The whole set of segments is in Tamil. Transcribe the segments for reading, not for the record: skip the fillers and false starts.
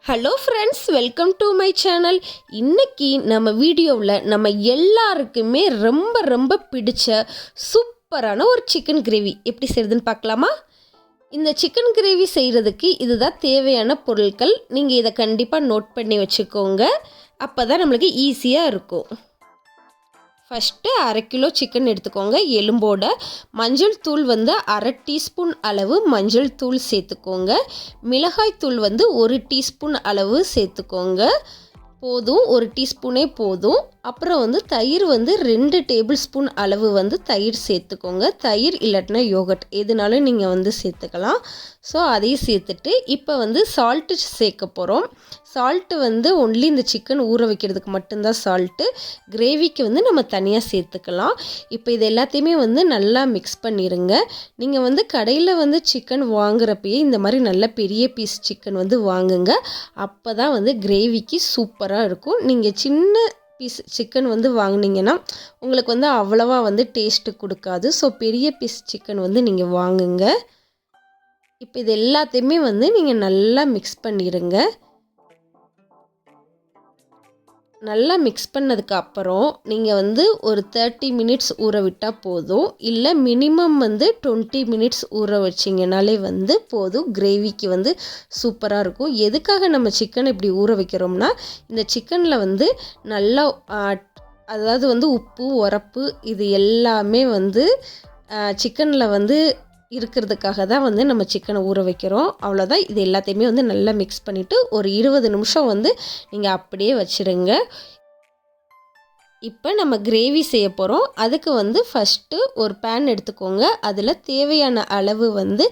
Hello friends, welcome to my channel. இன்றைக்கி நம்ம வீடியோவில் நம்ம எல்லாருக்குமே ரொம்ப ரொம்ப பிடிச்ச சூப்பரான ஒரு சிக்கன் கிரேவி எப்படி செய்கிறதுன்னு பார்க்கலாமா? இந்த சிக்கன் கிரேவி செய்கிறதுக்கு இதுதான் தேவையான பொருட்கள். நீங்கள் இதை கண்டிப்பாக நோட் பண்ணி வச்சுக்கோங்க. அப்போ தான் நம்மளுக்கு ஈஸியாக இருக்கும். ஃபஸ்ட்டு 1/2 கிலோ சிக்கன் எடுத்துக்கோங்க. எலும்போட மஞ்சள் தூள் வந்து 1/2 டீஸ்பூன் அளவு மஞ்சள் தூள் சேர்த்துக்கோங்க. மிளகாய் தூள் வந்து 1 டீஸ்பூன் அளவு சேர்த்துக்கோங்க. போதும், 1 டீஸ்பூனே போதும். அப்புறம் வந்து தயிர் வந்து 2 டேபிள் ஸ்பூன் அளவு வந்து தயிர் சேர்த்துக்கோங்க. தயிர் இல்லாட்டினா யோகட் எதுனாலும் நீங்கள் வந்து சேர்த்துக்கலாம். ஸோ அதையும் சேர்த்துட்டு இப்போ வந்து சால்ட்டு சேர்க்க போகிறோம். சால்ட்டு வந்து ஒன்லி இந்த சிக்கன் ஊற வைக்கிறதுக்கு மட்டும்தான் சால்ட்டு. கிரேவிக்கு வந்து நம்ம தனியாக சேர்த்துக்கலாம். இப்போ இது எல்லாத்தையுமே வந்து நல்லா மிக்ஸ் பண்ணிடுங்க. நீங்கள் வந்து கடையில் வந்து சிக்கன் வாங்குறப்பயே இந்த மாதிரி நல்ல பெரிய பீஸ் சிக்கன் வந்து வாங்குங்க. அப்போ தான் வந்து கிரேவிக்கு சூப்பராக இருக்கும். நீங்கள் சின்ன பீஸ் சிக்கன் வந்து வாங்கினீங்கன்னா உங்களுக்கு வந்து அவ்வளவா வந்து டேஸ்ட்டு கொடுக்காது. ஸோ பெரிய பீஸ் சிக்கன் வந்து நீங்கள் வாங்குங்க. இப்போ இது எல்லாத்தையுமே வந்து நீங்கள் நல்லா மிக்ஸ் பண்ணிடுங்க. நல்லா மிக்ஸ் பண்ணதுக்கு அப்புறம் நீங்கள் வந்து ஒரு 30 மினிட்ஸ் ஊற விட்டால் போதும். இல்லை மினிமம் வந்து 20 மினிட்ஸ் ஊற வச்சிங்கனாலே வந்து போதும். கிரேவிக்கு வந்து சூப்பராக இருக்கும். எதுக்காக நம்ம சிக்கன் இப்படி ஊற வைக்கிறோம்னா, இந்த சிக்கனில் வந்து நல்லா அதாவது வந்து உப்பு உரப்பு இது எல்லாமே வந்து சிக்கனில் வந்து இருக்கிறதுக்காக தான் வந்து நம்ம சிக்கனை ஊற வைக்கிறோம். அவ்வளோதான். இது எல்லாத்தையுமே வந்து நல்லா மிக்ஸ் பண்ணிவிட்டு ஒரு 20 நிமிஷம் வந்து நீங்கள் அப்படியே வச்சுருங்க. இப்போ நம்ம கிரேவி செய்ய போகிறோம். அதுக்கு வந்து ஃபஸ்ட்டு ஒரு பேன் எடுத்துக்கோங்க. அதில் தேவையான அளவு வந்து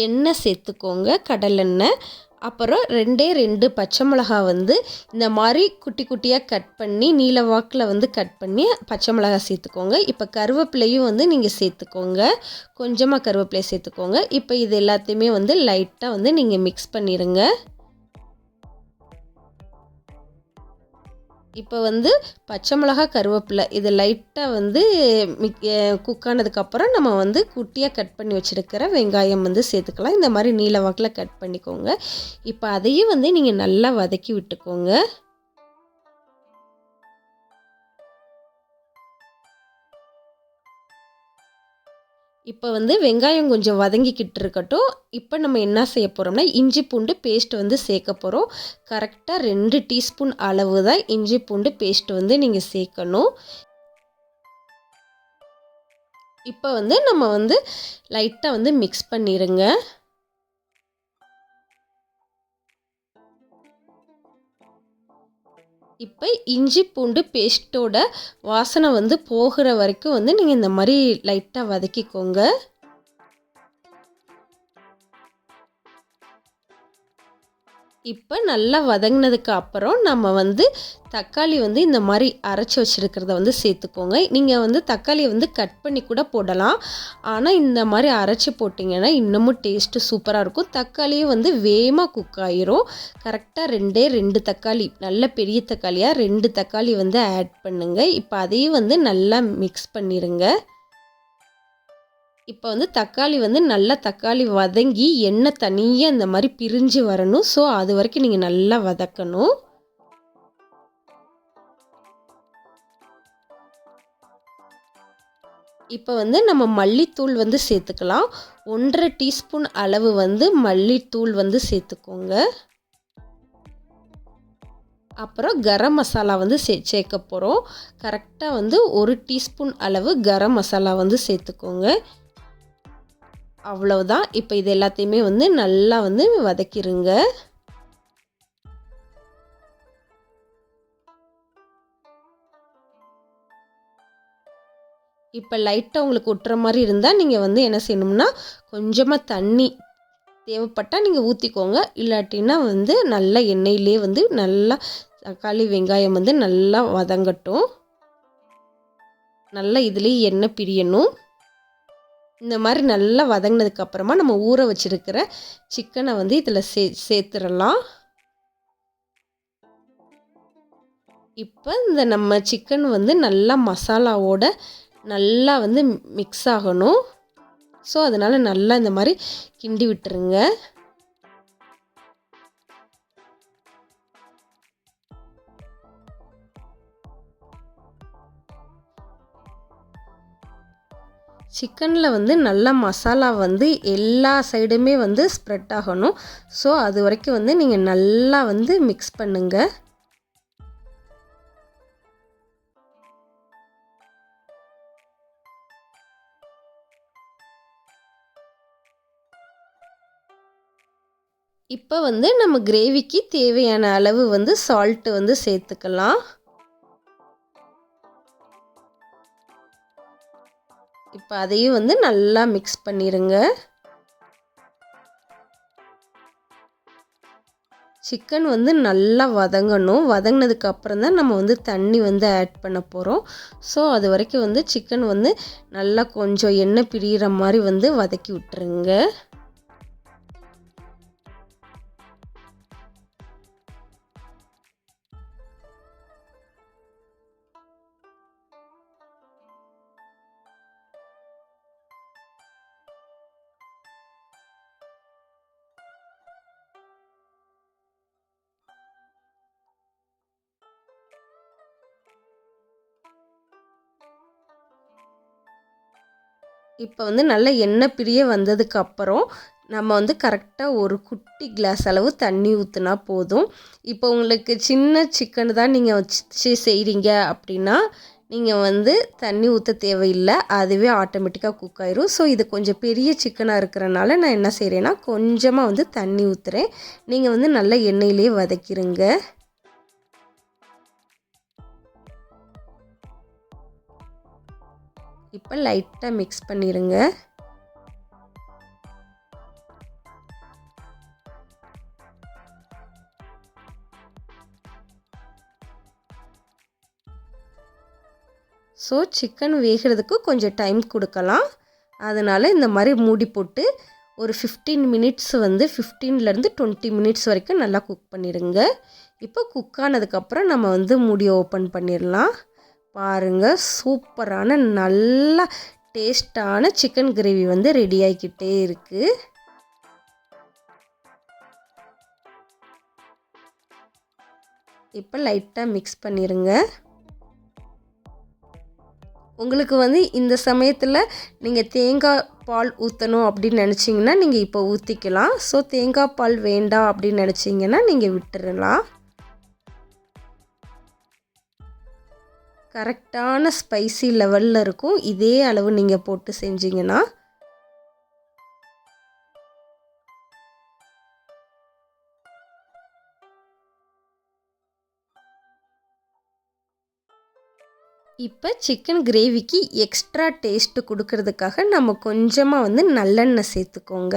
எண்ணெய் சேர்த்துக்கோங்க, கடலெண்ணெய். அப்புறம் 2 பச்சை மிளகா வந்து இந்த மாதிரி குட்டி குட்டியாக கட் பண்ணி நீல வாக்கில் வந்து கட் பண்ணி பச்சை மிளகா சேர்த்துக்கோங்க. இப்போ கருவேப்பிலையும் வந்து நீங்கள் சேர்த்துக்கோங்க. கொஞ்சமாக கருவேப்பிலையை சேர்த்துக்கோங்க. இப்போ இது எல்லாத்தையுமே வந்து லைட்டாக வந்து நீங்கள் மிக்ஸ் பண்ணிடுங்க. இப்போ வந்து பச்சை மிளகா கருவேப்பிலை இது லைட்டாக வந்து குக் ஆனதுக்கப்புறம் நம்ம வந்து குட்டியாக கட் பண்ணி வச்சுருக்கிற வெங்காயம் வந்து சேர்த்துக்கலாம். இந்த மாதிரி நீல வாக்கில் கட் பண்ணிக்கோங்க. இப்போ அதையும் வந்து நீங்கள் நல்லா வதக்கி விட்டுக்கோங்க. இப்போ வந்து வெங்காயம் கொஞ்சம் வதங்கிக்கிட்டு இருக்கட்டும். இப்போ நம்ம என்ன செய்ய போகிறோம்னா, இஞ்சி பூண்டு பேஸ்ட் வந்து சேர்க்க போகிறோம். கரெக்டாக 2 டீஸ்பூன் அளவு தான் இஞ்சி பூண்டு பேஸ்ட் வந்து நீங்கள் சேர்க்கணும். இப்போ வந்து நம்ம வந்து லைட்டாக வந்து மிக்ஸ் பண்ணிடுங்க. இப்போ இஞ்சி பூண்டு பேஸ்ட்டோட வாசனை வந்து போகிற வரைக்கும் வந்து நீங்கள் இந்த மாதிரி லைட்டாக வதக்கிக்கோங்க. இப்போ நல்லா வதங்கினதுக்கு அப்புறம் நம்ம வந்து தக்காளி வந்து இந்த மாதிரி அரைச்சி வச்சுருக்கிறத வந்து சேர்த்துக்கோங்க. நீங்கள் வந்து தக்காளியை வந்து கட் பண்ணி கூட போடலாம். ஆனால் இந்த மாதிரி அரைச்சி போட்டிங்கன்னா இன்னமும் டேஸ்ட்டு சூப்பராக இருக்கும். தக்காளியும் வந்து வேகமாக குக் ஆகிரும். கரெக்டாக 2 தக்காளி, நல்ல பெரிய தக்காளியாக 2 தக்காளி வந்து ஆட் பண்ணுங்கள். இப்போ அதையும் வந்து நல்லா மிக்ஸ் பண்ணிடுங்க. இப்போ வந்து தக்காளி வந்து நல்லா தக்காளி வதங்கி எண்ணெய் தனியாக இந்த மாதிரி பிரிஞ்சு வரணும். ஸோ அது வரைக்கும் நீங்கள் நல்லா வதக்கணும். இப்போ வந்து நம்ம மல்லித்தூள் வந்து சேர்த்துக்கலாம். 1.5 டீஸ்பூன் அளவு வந்து மல்லித்தூள் வந்து சேர்த்துக்கோங்க. அப்புறம் கரம் மசாலா வந்து சேர்க்க போகிறோம். கரெக்டாக வந்து 1 டீஸ்பூன் அளவு கரம் மசாலா வந்து சேர்த்துக்கோங்க. அவ்வளவுதான். இப்போ இது எல்லாத்தையுமே வந்து நல்லா வந்து வதக்கிடுங்க. இப்போ லைட்டாக உங்களுக்கு ஒட்டுற மாதிரி இருந்தால் நீங்கள் வந்து என்ன செய்யணும்னா, கொஞ்சமாக தண்ணி தேவைப்பட்டால் நீங்கள் ஊற்றிக்கோங்க. இல்லாட்டினா வந்து நல்லா எண்ணெயிலே வந்து நல்லா தக்காளி வெங்காயம் வந்து நல்லா வதங்கட்டும். நல்லா இதுலேயே எண்ணெய் பிரியணும். இந்த மாதிரி நல்லா வதங்கினதுக்கப்புறமா நம்ம ஊற வச்சுருக்கிற சிக்கனை வந்து இதில் சேர்த்துடலாம். இப்போ இந்த நம்ம சிக்கன் வந்து நல்லா மசாலாவோட நல்லா வந்து மிக்ஸ் ஆகணும். ஸோ அதனால் நல்லா இந்த மாதிரி கிண்டி விட்டுருங்க. சிக்கனில் வந்து நல்லா மசாலா வந்து எல்லா சைடுமே வந்து ஸ்ப்ரெட் ஆகணும். ஸோ அது வரைக்கும் வந்து நீங்கள் நல்லா வந்து மிக்ஸ் பண்ணுங்கள். இப்போ வந்து நம்ம கிரேவிக்கு தேவையான அளவு வந்து சால்ட்டு வந்து சேர்த்துக்கலாம். இப்போ அதையும் வந்து நல்லா மிக்ஸ் பண்ணிடுங்க. சிக்கன் வந்து நல்லா வதங்கணும். வதங்கினதுக்கு அப்புறம் தான் நம்ம வந்து தண்ணி வந்து ஆட் பண்ண போகிறோம். ஸோ அது வரைக்கும் வந்து சிக்கன் வந்து நல்லா கொஞ்சம் எண்ணெய் பிரிகிற மாதிரி வந்து வதக்கி விட்டுருங்க. இப்போ வந்து நல்லா எண்ணெய் பிரிய வந்ததுக்கு அப்புறம் நம்ம வந்து கரெக்டாக ஒரு குட்டி கிளாஸ் அளவு தண்ணி ஊற்றினா போதும். இப்போ உங்களுக்கு சின்ன சிக்கன் தான் நீங்கள் வச்சு செய்கிறீங்க அப்படின்னா நீங்கள் வந்து தண்ணி ஊற்ற தேவையில்லை, அதுவே ஆட்டோமேட்டிக்காக குக் ஆயிரும். ஸோ இது கொஞ்சம் பெரிய சிக்கனாக இருக்கிறனால நான் என்ன செய்கிறேன்னா கொஞ்சமாக வந்து தண்ணி ஊற்றுறேன். நீங்கள் வந்து நல்லா எண்ணெயிலே வதக்கிடுங்க. இப்போ லைட்டாக மிக்ஸ் பண்ணிடுங்க. ஸோ சிக்கன் வேகிறதுக்கு கொஞ்சம் டைம் கொடுக்கலாம். அதனால் இந்த மாதிரி மூடி போட்டு ஒரு 15 மினிட்ஸ் வந்து 15லேருந்து 20 மினிட்ஸ் வரைக்கும் நல்லா குக் பண்ணிடுங்க. இப்போ குக் ஆனதுக்கப்புறம் நம்ம வந்து மூடியை ஓப்பன் பண்ணிடலாம். பாருங்கள், சூப்பரான நல்லா டேஸ்டான சிக்கன் கிரேவி வந்து ரெடி ஆகிக்கிட்டே இருக்குது. இப்போ லைட்டாக மிக்ஸ் பண்ணிடுங்க. உங்களுக்கு வந்து இந்த சமயத்தில் நீங்கள் தேங்காய் பால் ஊற்றணும் அப்படின்னு நினச்சிங்கன்னா நீங்கள் இப்போ ஊற்றிக்கலாம். ஸோ தேங்காய் பால் வேண்டாம் அப்படின்னு நினச்சிங்கன்னா நீங்கள் விட்டுறலாம். கரெக்டான ஸ்பைசி லெவலில் இருக்கும் இதே அளவு நீங்கள் போட்டு செஞ்சிங்கன்னா. இப்போ சிக்கன் கிரேவிக்கு எக்ஸ்ட்ரா டேஸ்ட்டு கொடுக்கறதுக்காக நம்ம கொஞ்சமாக வந்து நல்லெண்ணெய் சேர்த்துக்கோங்க.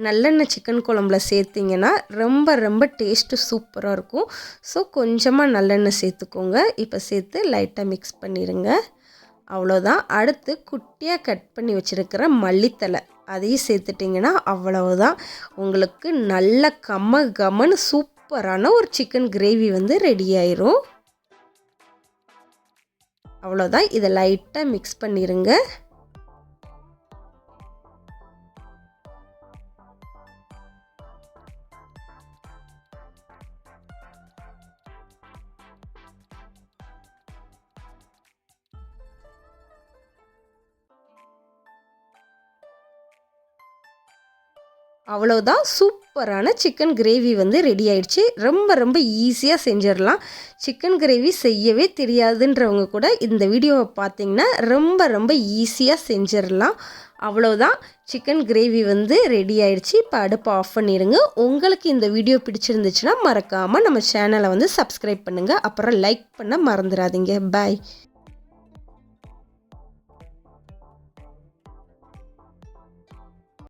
நல்லெண்ணெய் சிக்கன் குழம்புல சேர்த்திங்கன்னா ரொம்ப ரொம்ப டேஸ்ட்டு சூப்பராக இருக்கும். ஸோ கொஞ்சமாக நல்லெண்ணெய் சேர்த்துக்கோங்க. இப்போ சேர்த்து லைட்டாக மிக்ஸ் பண்ணிடுங்க. அவ்வளோதான். அடுத்து குட்டியாக கட் பண்ணி வச்சுருக்கிற மல்லித்தலை அதையும் சேர்த்துட்டிங்கன்னா அவ்வளவுதான். உங்களுக்கு நல்ல கம்ம கம்மன்னு சூப்பரான ஒரு சிக்கன் கிரேவி வந்து ரெடி ஆயிரும். அவ்வளோதான். இதை லைட்டாக மிக்ஸ் பண்ணிடுங்க. அவ்வளோதான். சூப்பரான சிக்கன் கிரேவி வந்து ரெடி ஆயிடுச்சு. ரொம்ப ரொம்ப ஈஸியாக செஞ்சிடலாம். சிக்கன் கிரேவி செய்யவே தெரியாதுன்றவங்க கூட இந்த வீடியோவை பார்த்தீங்கன்னா ரொம்ப ரொம்ப ஈஸியாக செஞ்சிடலாம். அவ்வளோதான், சிக்கன் கிரேவி வந்து ரெடி ஆயிடுச்சு. இப்போ அடுப்பை ஆஃப் பண்ணிடுங்க. உங்களுக்கு இந்த வீடியோ பிடிச்சிருந்துச்சுன்னா மறக்காமல் நம்ம சேனலை வந்து சப்ஸ்கிரைப் பண்ணுங்கள். அப்புறம் லைக் பண்ண மறந்துடாதீங்க. பாய்.